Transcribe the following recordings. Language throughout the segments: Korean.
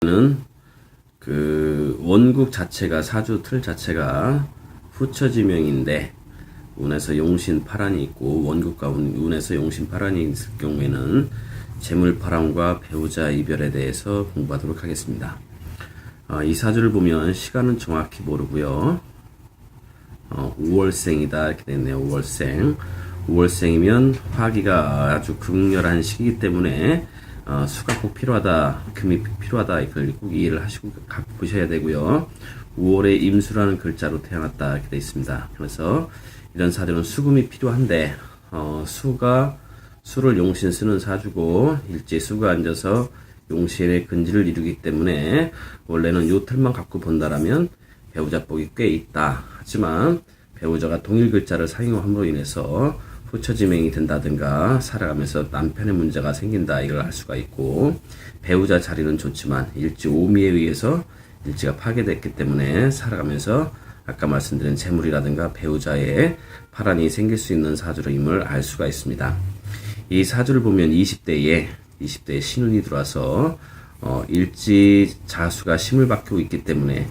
는 그 원국 자체가 사주 틀 자체가 후처지명인데 운에서 용신 파란이 있고 원국과 운에서 용신 파란이 있을 경우에는 재물파란과 배우자 이별에 대해서 공부하도록 하겠습니다. 이 사주를 보면 시간은 정확히 모르고요. 5월생이다 이렇게 됐네요. 5월생이면 화기가 아주 극렬한 시기이기 때문에 수가 꼭 필요하다, 금이 필요하다, 이걸 꼭 이해를 하시고 갖고 보셔야 되고요. 5월에 임수라는 글자로 태어났다 이렇게 되어 있습니다. 그래서 이런 사주는 수금이 필요한데 수를 용신 쓰는 사주고 일제 수가 앉아서 용신의 근지를 이루기 때문에 원래는 요 틀만 갖고 본다라면 배우자 복이 꽤 있다. 하지만 배우자가 동일 글자를 사용함으로 인해서 후처지명이 된다든가 살아가면서 남편의 문제가 생긴다 이걸 알 수가 있고, 배우자 자리는 좋지만 일지 오미에 의해서 일지가 파괴됐기 때문에 살아가면서 아까 말씀드린 재물이라든가 배우자의 파란이 생길 수 있는 사주임을 알 수가 있습니다. 이 사주를 보면 20대에 신운이 들어와서 일지 자수가 심을 바뀌고 있기 때문에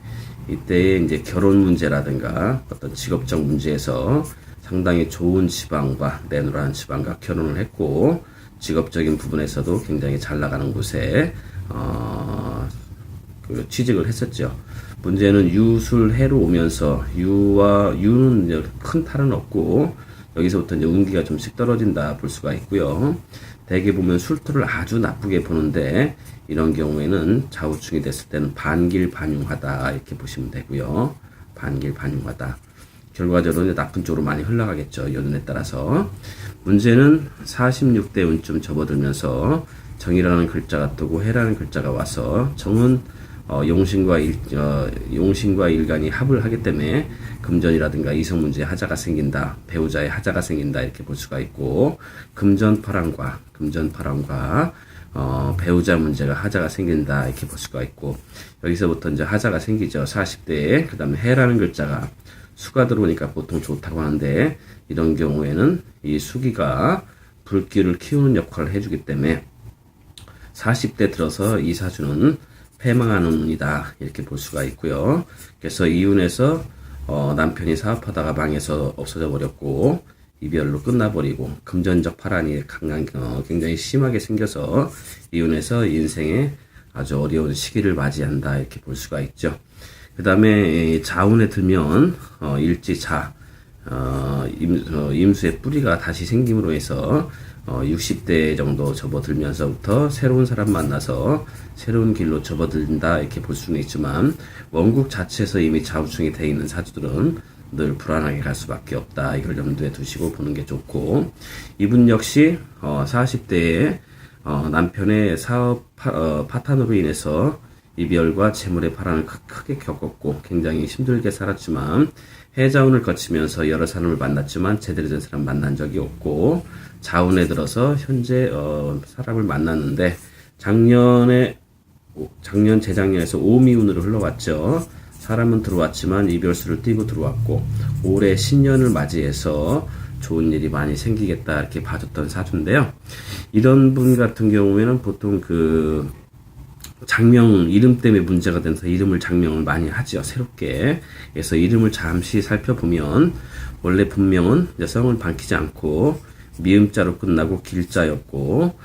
이때 이제 결혼 문제라든가 어떤 직업적 문제에서 상당히 좋은 지방과 내노라는 지방과 결혼을 했고, 직업적인 부분에서도 굉장히 잘 나가는 곳에 취직을 했었죠. 문제는 유술해로 오면서 유는 이제 큰 탈은 없고 여기서부터 이제 운기가 좀씩 떨어진다 볼 수가 있고요. 대개 보면 술토를 아주 나쁘게 보는데 이런 경우에는 좌우충이 됐을 때는 반길반용하다 이렇게 보시면 되고요. 반길반용하다. 결과적으로 이제 나쁜 쪽으로 많이 흘러가겠죠. 연운에 따라서. 문제는 46대 운쯤 접어들면서 정이라는 글자가 뜨고 해라는 글자가 와서 정은 용신과 일간이 합을 하기 때문에 금전이라든가 이성 문제에 하자가 생긴다, 배우자의 하자가 생긴다 이렇게 볼 수가 있고, 금전파랑과 배우자 문제가 하자가 생긴다 이렇게 볼 수가 있고, 여기서부터 이제 하자가 생기죠. 40대에. 그 다음에 해라는 글자가 수가 들어오니까 보통 좋다고 하는데 이런 경우에는 이 수기가 불길을 키우는 역할을 해주기 때문에 40대 들어서 이 사주는 패망하는 운이다 이렇게 볼 수가 있고요. 그래서 이 운에서 남편이 사업하다가 망해서 없어져 버렸고 이별로 끝나버리고 금전적 파란이 굉장히 심하게 생겨서 이 운에서 인생에 아주 어려운 시기를 맞이한다 이렇게 볼 수가 있죠. 그 다음에 자운에 들면 일지자 임수의 뿌리가 다시 생김으로 해서 60대 정도 접어들면서부터 새로운 사람 만나서 새로운 길로 접어든다 이렇게 볼 수는 있지만, 원국 자체에서 이미 좌우충이 되어 있는 사주들은 늘 불안하게 갈 수밖에 없다. 이걸 염두에 두시고 보는 게 좋고, 이분 역시 40대에 남편의 사업 파탄으로 인해서 이별과 재물의 파란을 크게 겪었고 굉장히 힘들게 살았지만, 해자운을 거치면서 여러 사람을 만났지만 제대로 된 사람 만난 적이 없고, 자운에 들어서 현재 사람을 만났는데 재작년에서 오미운으로 흘러왔죠. 사람은 들어왔지만 이별수를 띄고 들어왔고, 올해 신년을 맞이해서 좋은 일이 많이 생기겠다 이렇게 봐줬던 사주인데요. 이런 분 같은 경우에는 보통 장명 이름 때문에 문제가 돼서 이름을 장명을 많이 하죠. 새롭게. 그래서 이름을 잠시 살펴보면 원래 본명은 성을 밝히지 않고 미음자로 끝나고 길자였고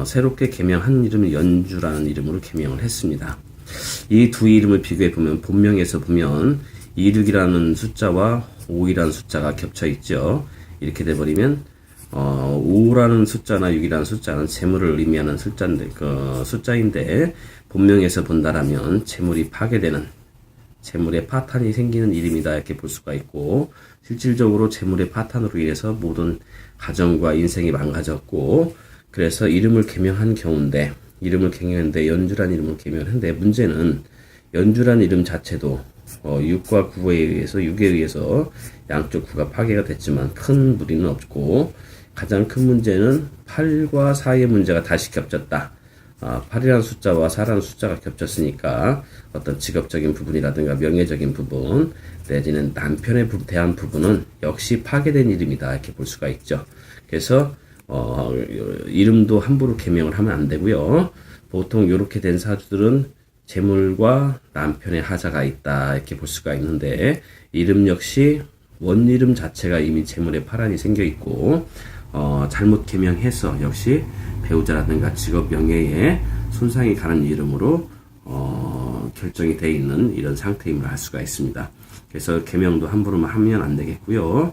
새롭게 개명한 이름은 연주라는 이름으로 개명을 했습니다. 이 두 이름을 비교해 보면 본명에서 보면 26이라는 숫자와 5이라는 숫자가 겹쳐 있죠. 이렇게 돼버리면 5라는 숫자나 6이라는 숫자는 재물을 의미하는 숫자인데 본명에서 본다라면 재물이 파괴되는, 재물의 파탄이 생기는 이름이다 이렇게 볼 수가 있고, 실질적으로 재물의 파탄으로 인해서 모든 가정과 인생이 망가졌고, 그래서 이름을 개명한 경우인데, 연주란 이름을 개명했는데, 문제는 연주란 이름 자체도 6과 6에 의해서 양쪽 구가 파괴가 됐지만 큰 무리는 없고, 가장 큰 문제는 8과 4의 문제가 다시 겹쳤다. 8이라는 숫자와 4라는 숫자가 겹쳤으니까 어떤 직업적인 부분이라든가 명예적인 부분 내지는 남편에 대한 부분은 역시 파괴된 이름이다 이렇게 볼 수가 있죠. 그래서 이름도 함부로 개명을 하면 안 되고요. 보통 이렇게 된 사주들은 재물과 남편의 하자가 있다 이렇게 볼 수가 있는데 이름 역시 원이름 자체가 이미 재물에 파란이 생겨 있고 잘못 개명해서 역시 배우자라든가 직업 명예에 손상이 가는 이름으로 결정이 되어 있는 이런 상태임을 알 수가 있습니다. 그래서 개명도 함부로만 하면 안 되겠고요.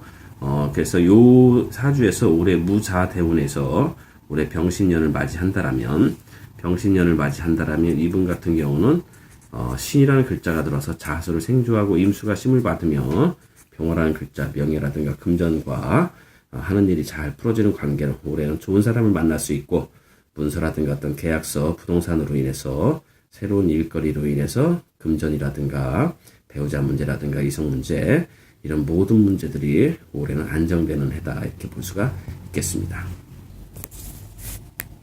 그래서 요 사주에서 올해 무자대운에서 올해 병신년을 맞이한다라면 이분 같은 경우는 신이라는 글자가 들어서 자수를 생주하고 임수가 심을 받으며 병화라는 글자 명예라든가 금전과 하는 일이 잘 풀어지는 관계로 올해는 좋은 사람을 만날 수 있고 문서라든가 어떤 계약서, 부동산으로 인해서 새로운 일거리로 인해서 금전이라든가 배우자 문제라든가 이성 문제 이런 모든 문제들이 올해는 안정되는 해다 이렇게 볼 수가 있겠습니다.